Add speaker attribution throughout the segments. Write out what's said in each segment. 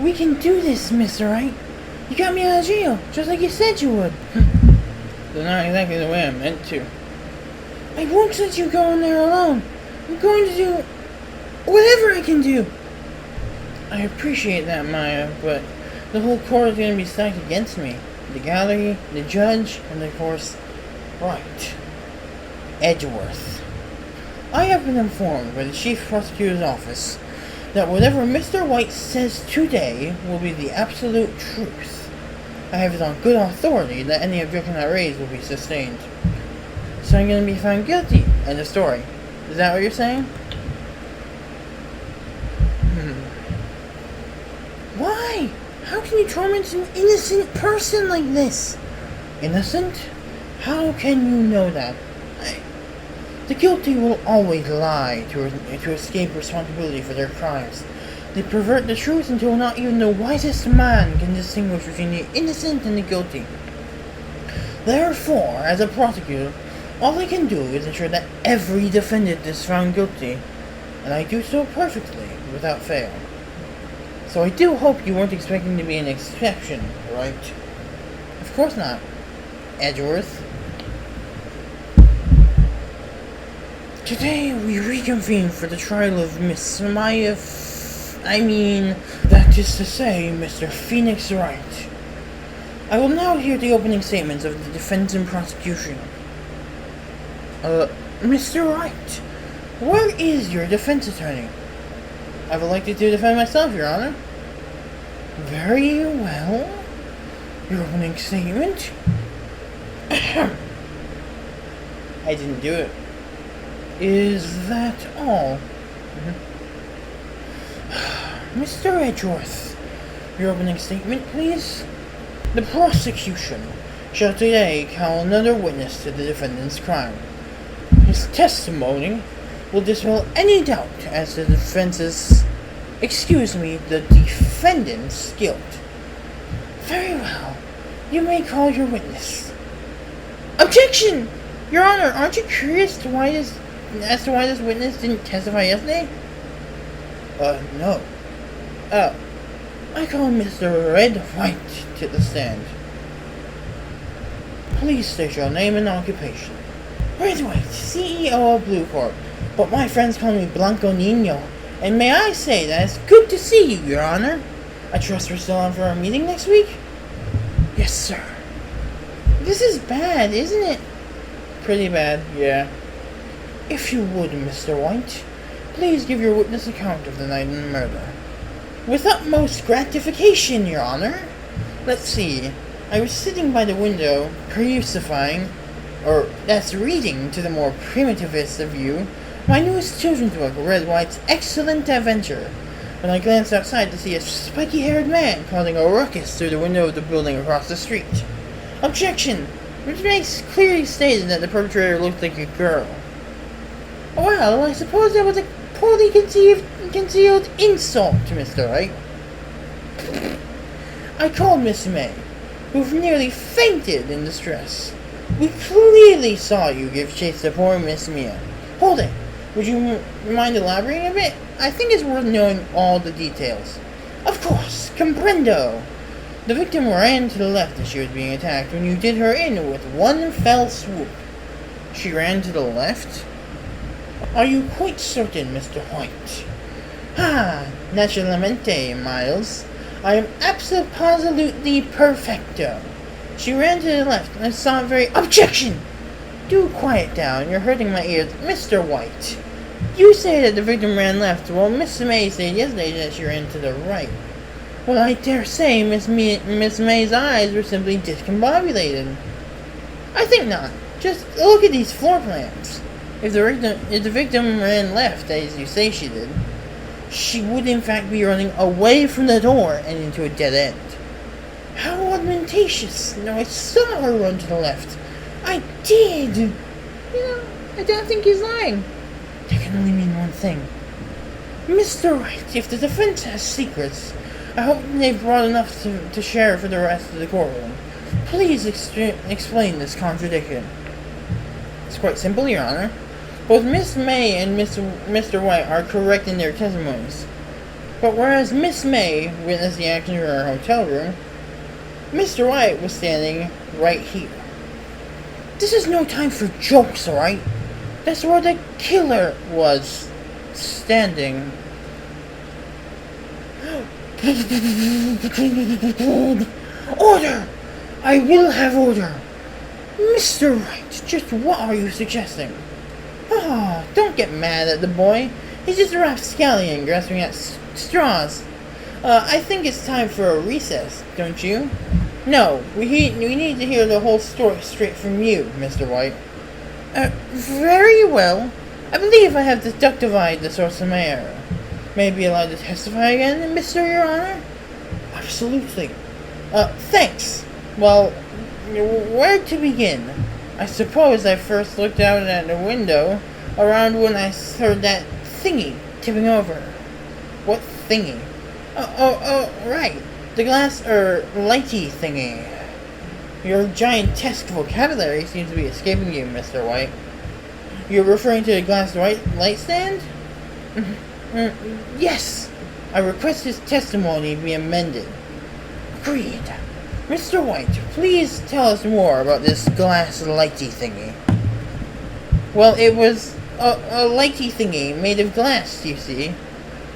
Speaker 1: We can do this, Mr. Wright. You got me out of jail, just like you said you would. That's not exactly the way I meant to. I won't let you go in there alone. I'm going to do whatever I can do. I appreciate that, Maya, but the whole court is going to be stacked against me. The gallery, the judge, and of course, Wright. Edgeworth. I have been informed by the Chief Prosecutor's Office that whatever Mr. White says today will be the absolute truth. I have it on good authority that any objection I raise will be sustained. So I'm going to be found guilty. End of story. Is that what you're saying? Why? How can you torment an innocent person like this? Innocent? How can you know that? The guilty will always lie to escape responsibility for their crimes. They pervert the truth until not even the wisest man can distinguish between the innocent and the guilty. Therefore, as a prosecutor, all I can do is ensure that every defendant is found guilty, and I do so perfectly, without fail. So I do hope you weren't expecting to be an exception, right? Of course not, Edgeworth. Today we reconvene for the trial of Miss Maya that is to say, Mr. Phoenix Wright. I will now hear the opening statements of the defense and prosecution. Mr. Wright, where is your defense attorney? I've elected to defend myself, Your Honor. Very well. Your opening statement? I didn't do it. Is that all? Mr. Edgeworth, your opening statement, please. The prosecution shall today call another witness to the defendant's crime. His testimony will dispel any doubt as to the the defendant's guilt. Very well. You may call your witness. Objection! Your Honor, aren't you curious as to why this witness didn't testify yesterday? No. Oh. I call Mr. Red White to the stand. Please state your name and occupation. Red White, CEO of Blue Corp, but my friends call me Blanco Nino, and may I say that it's good to see you, Your Honor. I trust we're still on for our meeting next week? Yes, sir. This is bad, isn't it? Pretty bad, yeah. If you would, Mr. White, please give your witness account of the night of the murder. With utmost gratification, Your Honor. Let's see. I was sitting by the window, reading to the more primitivist of you, my newest children's book, Red White's Excellent Adventure, when I glanced outside to see a spiky-haired man causing a ruckus through the window of the building across the street. Objection! Which makes clearly stated that the perpetrator looked like a girl. Well, I suppose that was a poorly concealed insult to Mr. Wright. I called Miss May, who nearly fainted in distress. We clearly saw you give chase to poor Miss Mia. Hold it. Would you mind elaborating a bit? I think it's worth knowing all the details. Of course, comprendo. The victim ran to the left as she was being attacked when you did her in with one fell swoop. She ran to the left? Are you quite certain, Mr. White? Naturalmente, Miles. I am absolutely perfecto. She ran to the left, and I saw a very— Objection! Do quiet down, you're hurting my ears. Mr. White, you say that the victim ran left, while Miss May said yesterday that she ran to the right. Well, I dare say Miss May's eyes were simply discombobulated. I think not. Just look at these floor plans. If the victim ran left, as you say she did, she would in fact be running away from the door and into a dead end. How augmentatious! No, I saw her run to the left. I did! I don't think he's lying. That can only mean one thing. Mr. Wright, if the defense has secrets, I hope they've brought enough to share for the rest of the courtroom. Please explain this contradiction. It's quite simple, Your Honor. Both Miss May and Mr. White are correct in their testimonies. But whereas Miss May witnessed the action in her hotel room, Mr. White was standing right here. This is no time for jokes, alright? That's where the killer was standing. Order! I will have order! Mr. Wright, just what are you suggesting? Ah, don't get mad at the boy. He's just a rapscallion grasping at straws. I think it's time for a recess, don't you? No, we need to hear the whole story straight from you, Mr. White. Very well. I believe I have deductified the source of my error. May I be allowed to testify again, Mr. Your Honor? Absolutely. Thanks. Well, where to begin? I suppose I first looked out at the window around when I heard that thingy tipping over. What thingy? Right. The glass, lighty thingy. Your giantesque vocabulary seems to be escaping you, Mr. White. You're referring to the glass light stand? Yes. I request his testimony be amended. Agreed. Mr. White, please tell us more about this glass lighty thingy. Well, it was a lighty thingy made of glass, you see.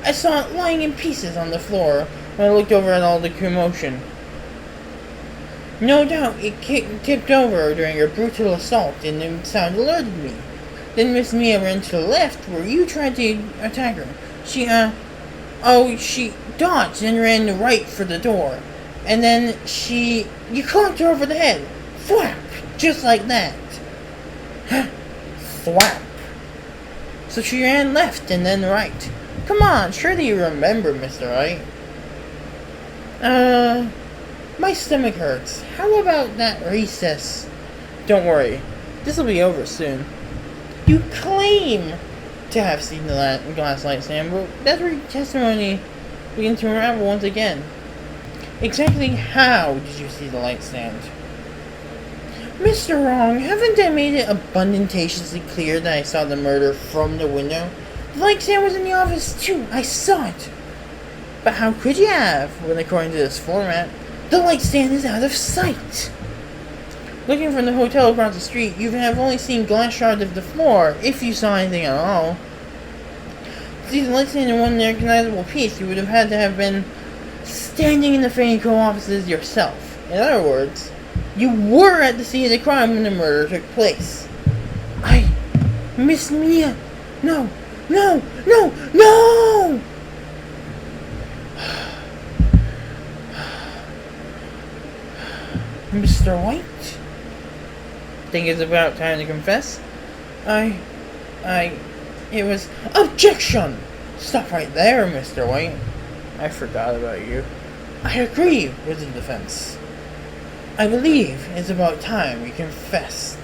Speaker 1: I saw it lying in pieces on the floor when I looked over at all the commotion. No doubt it tipped over during your brutal assault and the sound alerted me. Then Miss Mia ran to the left where you tried to attack her. She dodged and ran right for the door. And then you clocked her over the head. Thwap! Just like that. Thwap. So she ran left and then right. Come on, surely you remember, Mr. Wright. My stomach hurts. How about that recess? Don't worry, this'll be over soon. You claim to have seen the glass light stand, but that's where your testimony begins to unravel once again. Exactly how did you see the light stand? Mr. Wrong, haven't I made it abundanteously clear that I saw the murder from the window? The light stand was in the office too. I saw it. But how could you have, when according to this format, the light stand is out of sight? Looking from the hotel across the street, you have only seen glass shards of the floor, if you saw anything at all. To see the light stand in one recognizable piece, you would have had to have been standing in the Fanico offices yourself. In other words, you were at the scene of the crime when the murder took place. Miss Mia, no! Mr. White? Think it's about time to confess? It was... Objection! Stop right there, Mr. White. I forgot about you. I agree with the defense. I believe it's about time you confessed.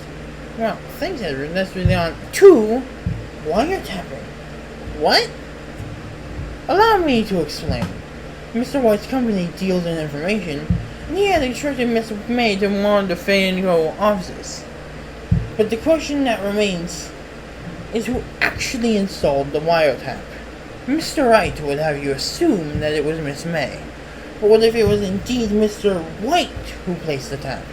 Speaker 1: Well, thanks, Edward. That's really on to wiretapping. What? Allow me to explain. Mr. White's company deals in information, and he had instructed Miss May to monitor the Fanico offices. But the question that remains is who actually installed the wiretap. Mr. Wright would have you assume that it was Miss May. But what if it was indeed Mr. White who placed the tap?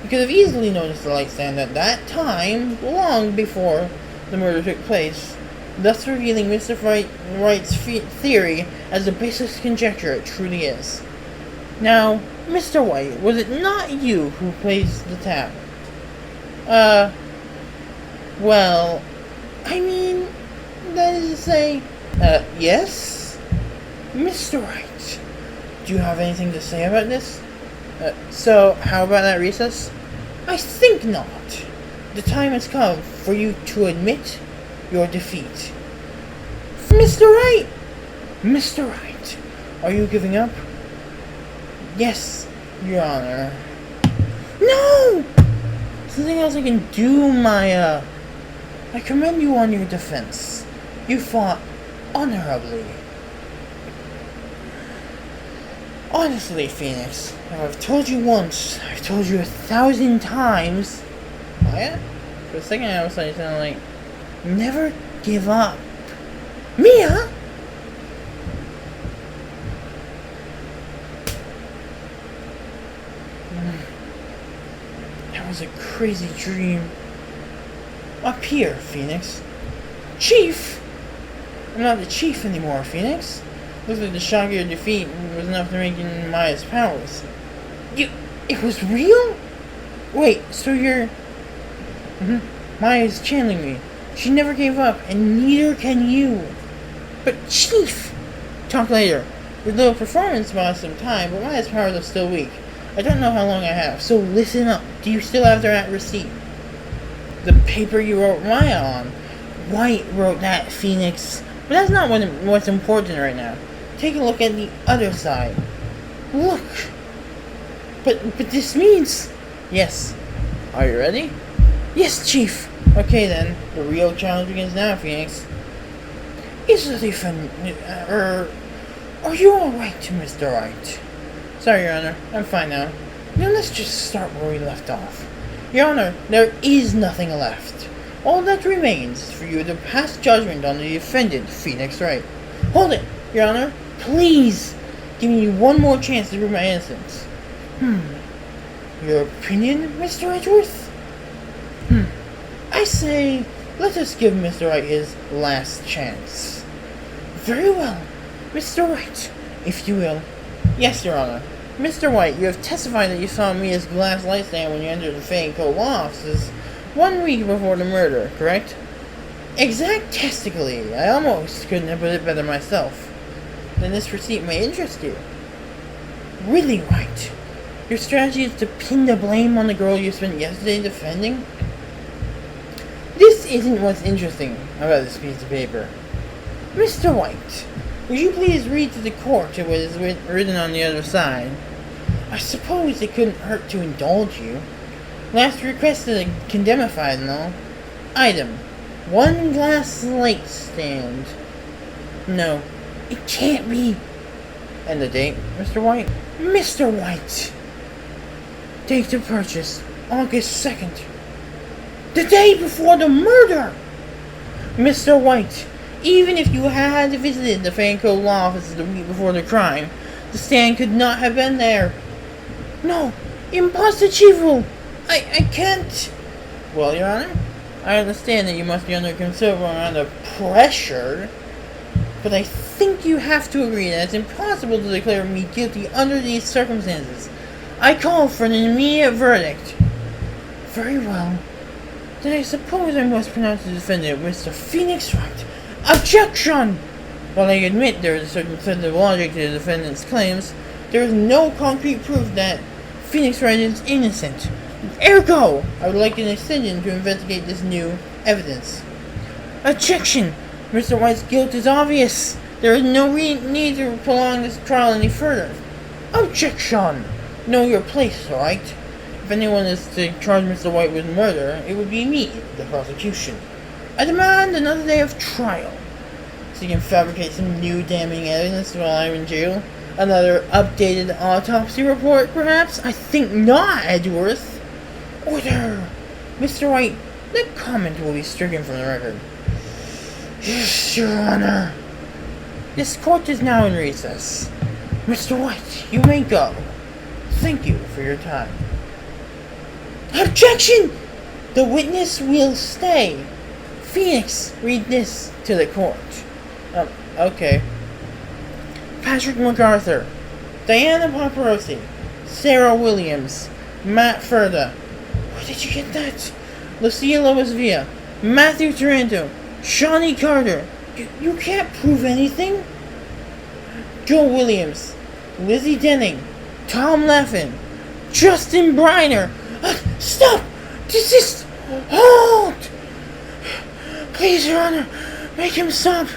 Speaker 1: You could have easily noticed the light stand at that time, long before the murder took place, thus revealing Mr. Wright's theory as the basis conjecture it truly is. Now, Mr. White, was it not you who placed the tap? Well, I mean, that is to say, yes? Mr. Wright, do you have anything to say about this? So, how about that recess? I think not. The time has come for you to admit your defeat. Mr. Wright! Mr. Wright, are you giving up? Yes, Your Honor. No! Something else I can do, Maya. I commend you on your defense. You fought honorably. Honestly, Phoenix, I've told you once, I've told you 1,000 times. Maya? For a second I was like, sounded like, never give up. Mia? That was a crazy dream. Up here, Phoenix. Chief! I'm not the chief anymore, Phoenix. Looks like the shock of your defeat was enough to make you Maya's powers. It was real? Wait, so you're... Maya's channeling me. She never gave up, and neither can you. But Chief! Talk later. Your little performance bought some time, but Maya's powers are still weak. I don't know how long I have, so listen up. Do you still have that receipt? The paper you wrote Maya on. White wrote that, Phoenix. But that's not what's important right now. Take a look at the other side. Look! But this means... Yes. Are you ready? Yes, Chief. Okay then. The real challenge begins now, Phoenix. Is the defendant... Are you alright, Mr. Wright? Sorry, Your Honor. I'm fine now. Now let's just start where we left off. Your Honor, there is nothing left. All that remains is for you to pass judgment on the defendant, Phoenix Wright. Hold it, Your Honor. Please. Give me one more chance to prove my innocence. Your opinion, Mr. Edgeworth? I say, let us give Mr. Wright his last chance. Very well. Mr. Wright, if you will. Yes, Your Honor. Mr. White, you have testified that you saw Mia's glass light stand when you entered the Fang Co. law offices 1 week before the murder, correct? Exactastically. I almost couldn't have put it better myself. Then this receipt may interest you. Really, White? Your strategy is to pin the blame on the girl you spent yesterday defending? This isn't what's interesting about this piece of paper. Mr. White, would you please read to the court what is written on the other side? I suppose it couldn't hurt to indulge you. Last requested a condemnified and all. Item. 1 glass light stand. No, it can't be. And the date, Mr. White? Mr. White! Date of purchase, August 2nd. The day before the murder! Mr. White, even if you had visited the Fanco law offices the week before the crime, the stand could not have been there. No, impossible! I can't... Well, Your Honor, I understand that you must be under considerable amount of pressure, but I think you have to agree that it's impossible to declare me guilty under these circumstances. I call for an immediate verdict. Very well. Then I suppose I must pronounce the defendant Mr. Phoenix Wright. Objection! While I admit there is a certain sense of logic to the defendant's claims, there is no concrete proof that Phoenix Wright is innocent. Ergo, I would like an extension to investigate this new evidence. Objection! Mr. White's guilt is obvious. There is no need to prolong this trial any further. Objection! Know your place, alright? If anyone is to charge Mr. White with murder, it would be me, the prosecution. I demand another day of trial. So you can fabricate some new damning evidence while I'm in jail? Another updated autopsy report, perhaps? I think not, Edgeworth. Order! Mr. White, that comment will be stricken from the record. Yes, Your Honor. This court is now in recess. Mr. White, you may go. Thank you for your time. Objection! The witness will stay. Phoenix, read this to the court. Okay. Patrick MacArthur, Diana Paparosi, Sarah Williams, Matt Furda. Where did you get that? Lucia Lopez-Villa, Matthew Taranto, Shawnee Carter. You can't prove anything. Joe Williams, Lizzie Denning, Tom Laffin, Justin Briner. Stop! Desist! Hold! Please, Your Honor, make him stop.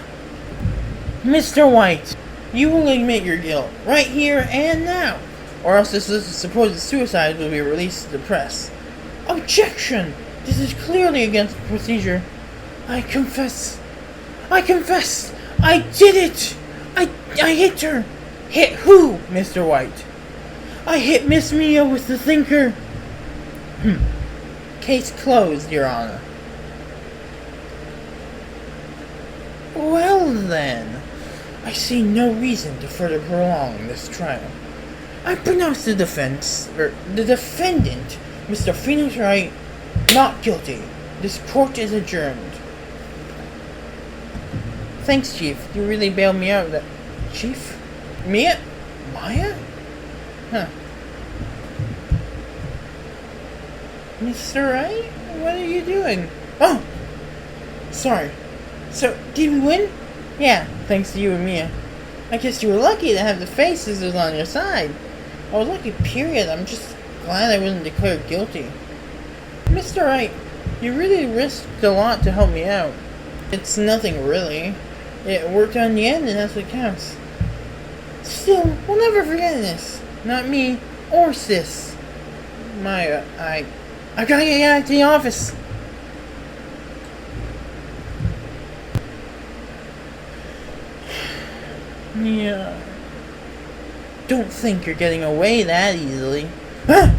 Speaker 1: Mr. White, you will admit your guilt, right here and now, or else this supposed suicide will be released to the press. Objection! This is clearly against procedure. I confess. I confess! I did it! I hit her! Hit who, Mr. White? I hit Miss Mia with the thinker. Case closed, Your Honor. Well then, I see no reason to further prolong this trial. I pronounce the defendant, Mr. Phoenix Wright, not guilty. This court is adjourned. Thanks, Chief. You really bailed me out of that. Chief? Mia? Maya? Huh. Mr. Wright? What are you doing? Oh! Sorry. So, did we win? Yeah, thanks to you and Mia. I guess you were lucky to have the face scissors on your side. I was lucky, period. I'm just glad I wasn't declared guilty. Mr. Wright, you really risked a lot to help me out. It's nothing, really. It worked on the end, and that's what counts. Still, we'll never forget this. Not me, or Sis. Maya, I gotta get out to the office. Yeah. Don't think you're getting away that easily. Huh?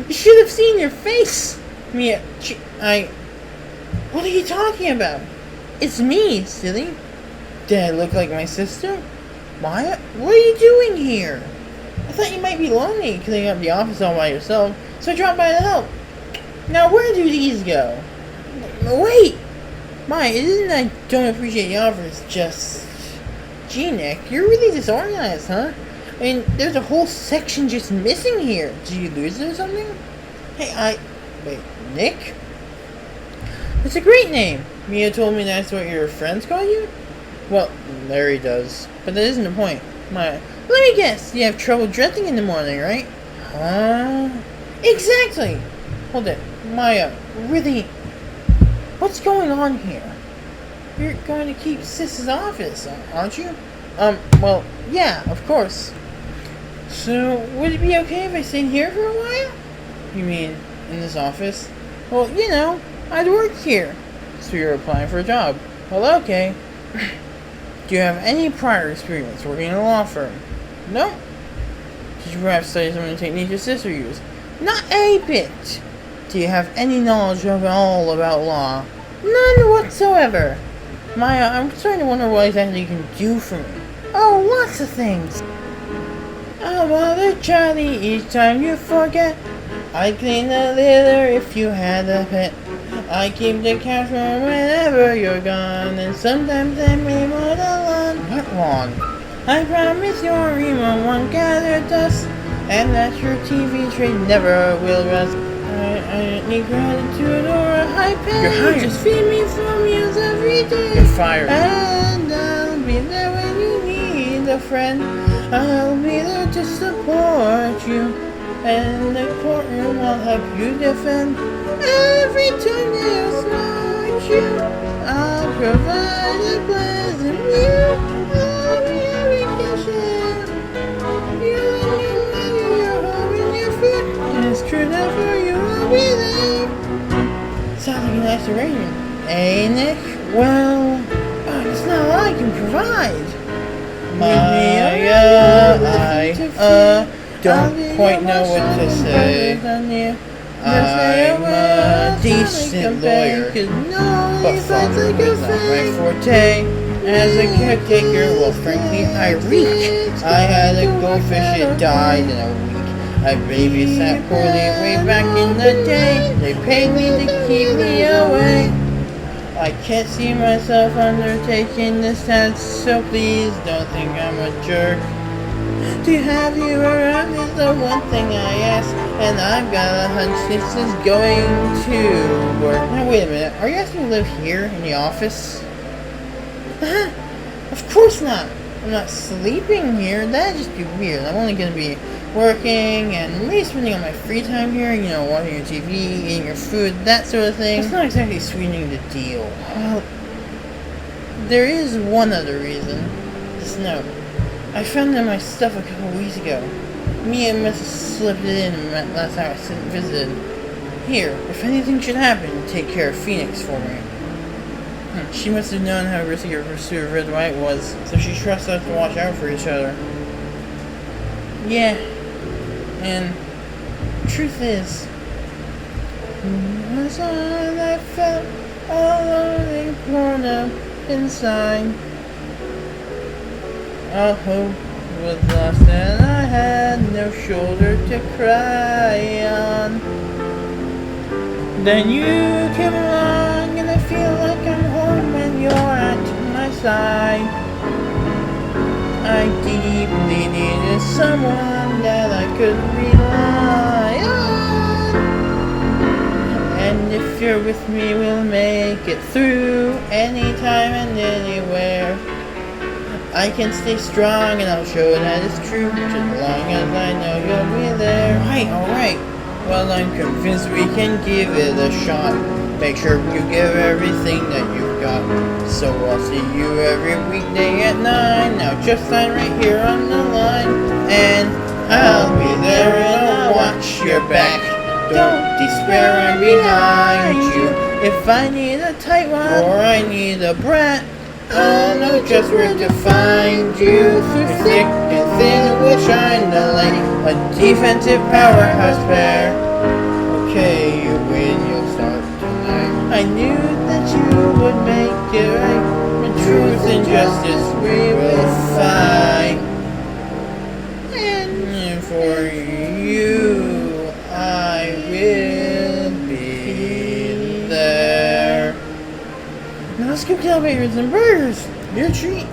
Speaker 1: You should have seen your face. Mia, what are you talking about? It's me, silly. Did I look like my sister? Maya, what are you doing here? I thought you might be lonely cleaning up the office all by yourself, so I dropped by to help. Now, where do these go? Wait! Maya, it isn't that I don't appreciate the offer, it's just... Gee, Nick, you're really disorganized, huh? I mean, there's a whole section just missing here. Did you lose it or something? Hey, wait, Nick? It's a great name. Mia told me that's what your friends call you? Well, Larry does. But that isn't the point. Maya, let me guess. You have trouble dressing in the morning, right? Huh? Exactly! Hold it. Maya, really? What's going on here? You're going to keep Sis's office, aren't you? Well, yeah, of course. So, would it be okay if I stayed here for a while? You mean, in this office? Well, you know, I'd work here. So you're applying for a job. Well, okay. Do you have any prior experience working in a law firm? No. Did you perhaps study some of the techniques your sister used? Not a bit. Do you have any knowledge at all about law? None whatsoever. Maya, I'm starting to wonder what exactly you can do for me. Oh, lots of things. I'll bother Charlie each time you forget. I'd clean the litter if you had a pet. I keep the couch warm whenever you're gone, and sometimes I may mow the lawn. What lawn? I promise your remote won't gather dust, and that your TV tray never will rust. I don't need gratitude or a high pay. You're hired. Just feed me for meals every day. You're fired. And I'll be there when you need a friend. I'll be there to support you. And the courtroom I'll help you defend. Every time you smart you, I'll provide a pleasant view. I'll be every kitchen. You and your home and your food. And it's true that for you I'll be there. Sounds like a nice arrangement. Hey, Nick? Well, it's not all I can provide. Maya, don't quite know what to say. I'm a decent lawyer, but farming is not my forte. As a caretaker, well, frankly, I reek. I had a goldfish, it died in a week. I babysat poorly way back in the day. They paid me to keep me away. I can't see myself undertaking this task, so please don't think I'm a jerk. To have you around is the one thing I ask, and I've got a hunch this is going to work. Now wait a minute, are you asking me to live here in the office? Of course not. I'm not sleeping here, that'd just be weird. I'm only gonna be working and maybe spending all my free time here, you know, watching your TV, eating your food, that sort of thing. It's not exactly sweetening the deal. Well, there is one other reason. This note. I found it in my stuff a couple weeks ago. Mia must have slipped it in last time I visited. Here, if anything should happen, take care of Phoenix for me. She must have known how risky her pursuit of Red White was, so she trusts us to watch out for each other. Yeah. And truth is, was all I felt all lonely, torn up inside. I hope was lost and I had no shoulder to cry on. Then you came along and I feel like I'm home when you're at my side. I deeply needed someone that I could rely on. And if you're with me, we'll make it through anytime and anywhere. I can stay strong and I'll show that it's true, just as long as I know you'll be there. Alright. Well, I'm convinced we can give it a shot. Make sure you give everything that you've got. So I'll see you every weekday at 9. Now just sign right here on the line. And I'll be there and I'll watch your back. Don't despair, I'm behind you. If I need a tight one or I need a brat, I'll know just where to find you. Through thick and thin we'll shine the light. A defensive powerhouse pair. Okay, you win, you'll start tonight. I knew that you would make it right. In truth and justice we will fight. And for you I will be there. Now let's go get elevators and burgers. Your treat.